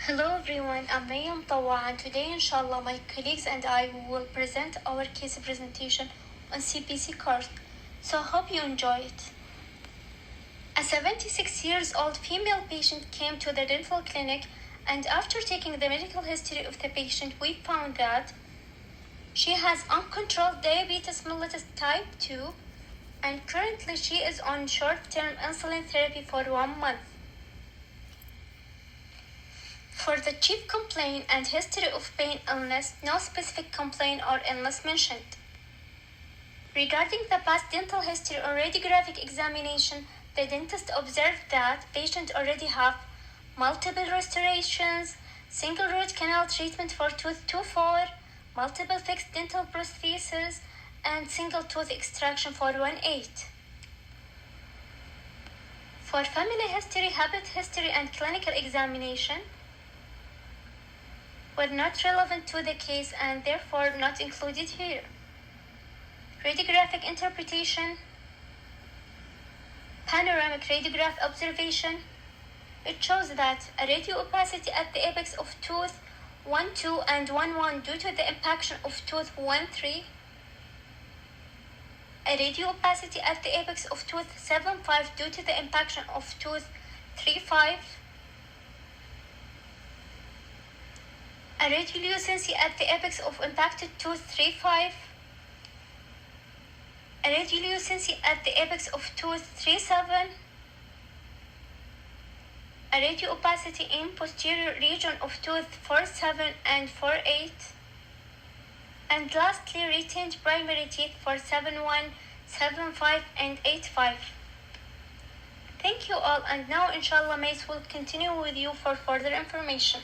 Hello everyone, I'm Mayam Tawa, and today inshallah my colleagues and I will present our case presentation on CPC card. So I hope you enjoy it. A 76 years old female patient came to the dental clinic, and after taking the medical history of the patient, we found that she has uncontrolled diabetes mellitus type 2, and currently she is on short-term insulin therapy for 1 month. For the chief complaint and history of pain illness, no specific complaint or illness mentioned. Regarding the past dental history or radiographic examination, the dentist observed that patient already have multiple restorations, single root canal treatment for tooth 2-4, multiple fixed dental prosthesis, and single tooth extraction for 1-8. For family history, habit history, and clinical examination, were not relevant to the case and therefore not included here. Radiographic interpretation, panoramic radiograph observation, it shows that a radio opacity at the apex of tooth 1-2 and 1-1 due to the impaction of tooth 1-3, a radio opacity at the apex of tooth 7-5 due to the impaction of tooth 3-5, a radiolucency at the apex of impacted tooth 3-5, a radiolucency at the apex of tooth 3-7, a radio opacity in posterior region of tooth 4-7 and 4-8, and lastly retained primary teeth for 7-1, 7-5, and 8-5. Thank you all, and now inshallah Mace will continue with you for further information.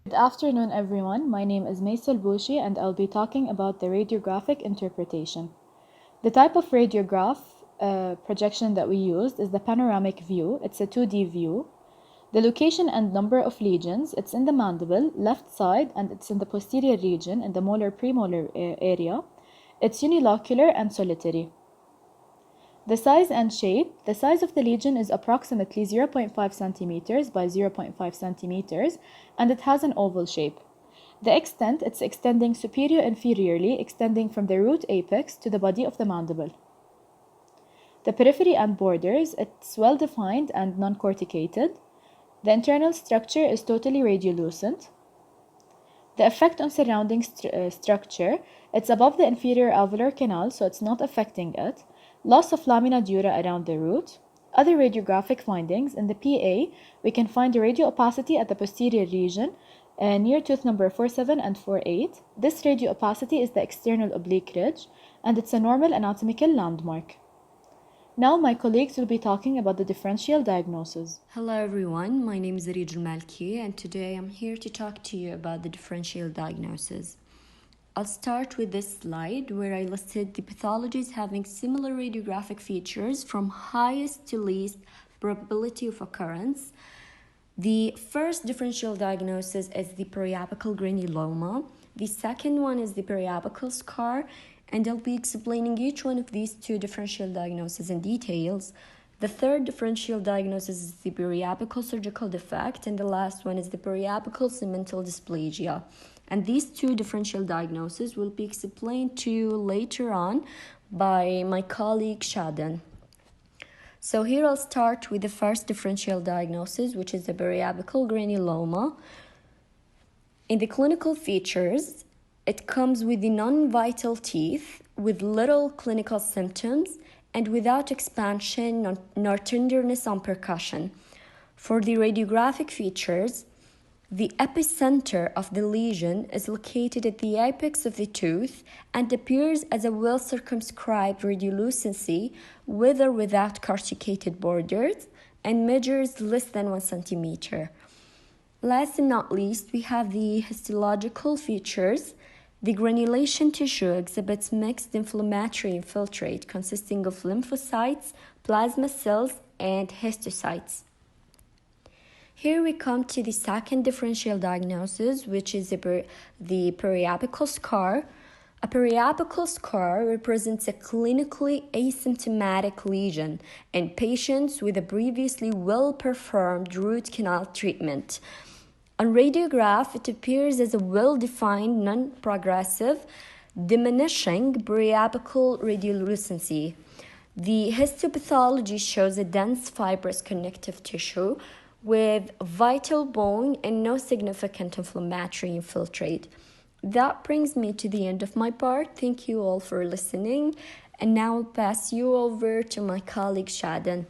Good afternoon, everyone. My name is Maisal Bouchi, and I'll be talking about the radiographic interpretation. The type of radiograph projection that we used is the panoramic view. It's a 2D view. The location and number of lesions, it's in the mandible, left side, and it's in the posterior region, in the molar premolar area. It's unilocular and solitary. The size and shape, the size of the lesion is approximately 0.5 centimeters by 0.5 centimeters, and it has an oval shape. The extent, it's extending superior-inferiorly, extending from the root apex to the body of the mandible. The periphery and borders, it's well-defined and non-corticated. The internal structure is totally radiolucent. The effect on surrounding structure, it's above the inferior alveolar canal, so it's not affecting it. Loss of lamina dura around the root. Other radiographic findings, in the PA, we can find a radio opacity at the posterior region near tooth number 4-7 and 4-8. This radio opacity is the external oblique ridge, and it's a normal anatomical landmark. Now my colleagues will be talking about the differential diagnosis. Hello everyone, my name is Arij Malki, and today I'm here to talk to you about the differential diagnosis. I'll start with this slide where I listed the pathologies having similar radiographic features from highest to least probability of occurrence. The first differential diagnosis is the periapical granuloma. The second one is the periapical scar, and I'll be explaining each one of these two differential diagnoses in details. The third differential diagnosis is the periapical surgical defect, and the last one is the periapical segmental dysplasia. And these two differential diagnoses will be explained to you later on by my colleague Shadan. So here I'll start with the first differential diagnosis, which is the periapical granuloma. In the clinical features, it comes with the non-vital teeth, with little clinical symptoms, and without expansion nor tenderness on percussion. For the radiographic features, the epicenter of the lesion is located at the apex of the tooth and appears as a well-circumscribed radiolucency with or without corticated borders and measures less than 1 centimeter. Last and not least, we have the histological features. The granulation tissue exhibits mixed inflammatory infiltrate consisting of lymphocytes, plasma cells, and histocytes. Here we come to the second differential diagnosis, which is the periapical scar. A periapical scar represents a clinically asymptomatic lesion in patients with a previously well-performed root canal treatment. On radiograph, it appears as a well-defined, non-progressive, diminishing periapical radiolucency. The histopathology shows a dense fibrous connective tissue with vital bone and no significant inflammatory infiltrate. That brings me to the end of my part. Thank you all for listening. And now I'll pass you over to my colleague Shadan.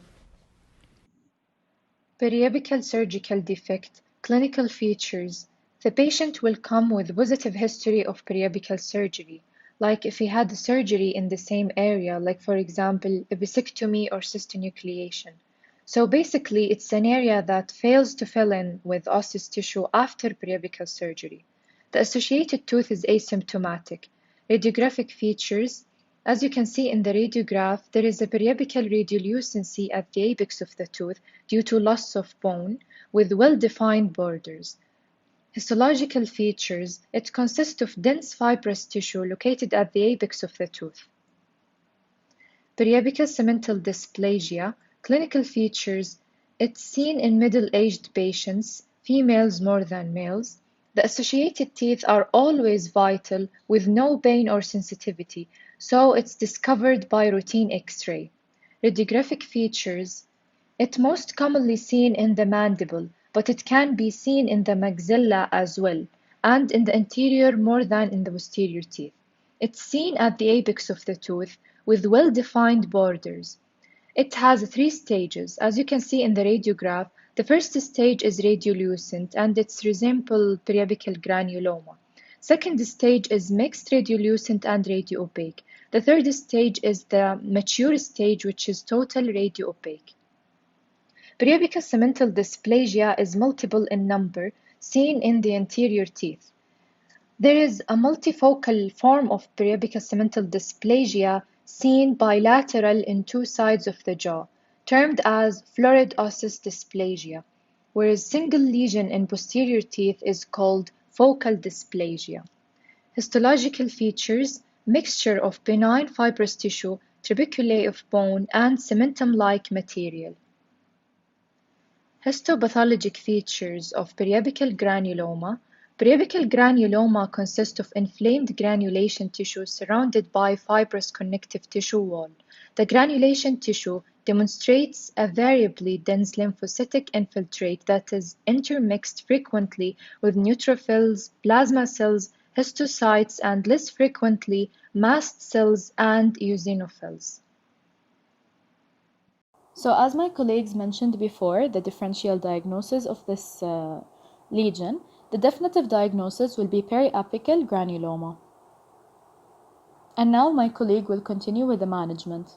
Periapical surgical defect, clinical features. The patient will come with positive history of periapical surgery, like if he had a surgery in the same area, like for example, a vasectomy or cystonucleation. So basically, it's an area that fails to fill in with osseous tissue after periapical surgery. The associated tooth is asymptomatic. Radiographic features. As you can see in the radiograph, there is a periapical radiolucency at the apex of the tooth due to loss of bone, with well-defined borders. Histological features. It consists of dense fibrous tissue located at the apex of the tooth. Periapical segmental dysplasia. Clinical features. It's seen in middle-aged patients, females more than males. The associated teeth are always vital with no pain or sensitivity, so it's discovered by routine X-ray. Radiographic features. It's most commonly seen in the mandible, but it can be seen in the maxilla as well, and in the anterior more than in the posterior teeth. It's seen at the apex of the tooth with well-defined borders. It has 3 stages. As you can see in the radiograph, the first stage is radiolucent and it resembles periapical granuloma. Second stage is mixed radiolucent and radioopaque. The third stage is the mature stage, which is total radioopaque. Periapical segmental dysplasia is multiple in number, seen in the anterior teeth. There is a multifocal form of periapical segmental dysplasia seen bilateral in 2 sides of the jaw, termed as florid osseous dysplasia, whereas single lesion in posterior teeth is called focal dysplasia. Histological features: mixture of benign fibrous tissue, trabeculae of bone, and cementum-like material. Histopathologic features of periapical granuloma. Periapical granuloma consists of inflamed granulation tissue surrounded by fibrous connective tissue wall. The granulation tissue demonstrates a variably dense lymphocytic infiltrate that is intermixed frequently with neutrophils, plasma cells, histocytes, and less frequently mast cells and eosinophils. So as my colleagues mentioned before, the differential diagnosis of this lesion, the definitive diagnosis will be periapical granuloma. And now my colleague will continue with the management.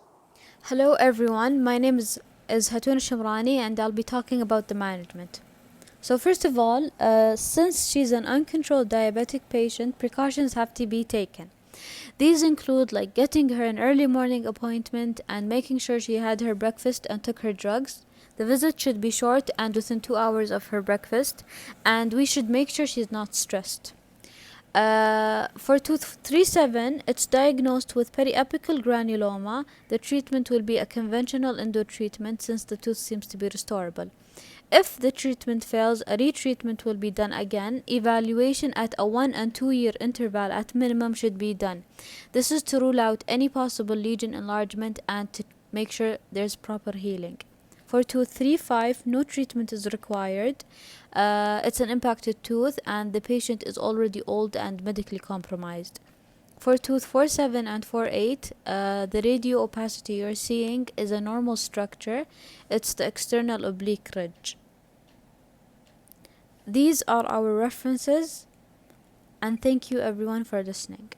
Hello everyone, my name is Hatoun Shamrani and I'll be talking about the management. So first of all, since she's an uncontrolled diabetic patient, precautions have to be taken. These include like getting her an early morning appointment and making sure she had her breakfast and took her drugs. The visit should be short and within 2 hours of her breakfast, and we should make sure she's not stressed. For tooth 37, it's diagnosed with periapical granuloma. The treatment will be a conventional endo treatment since the tooth seems to be restorable. If the treatment fails, a retreatment will be done again. Evaluation at a 1 and 2 year interval at minimum should be done. This is to rule out any possible lesion enlargement and to make sure there's proper healing. For tooth 35, no treatment is required. It's an impacted tooth and the patient is already old and medically compromised. For tooth 47 and 48, the radio opacity you're seeing is a normal structure. It's the external oblique ridge. These are our references, and thank you everyone for listening.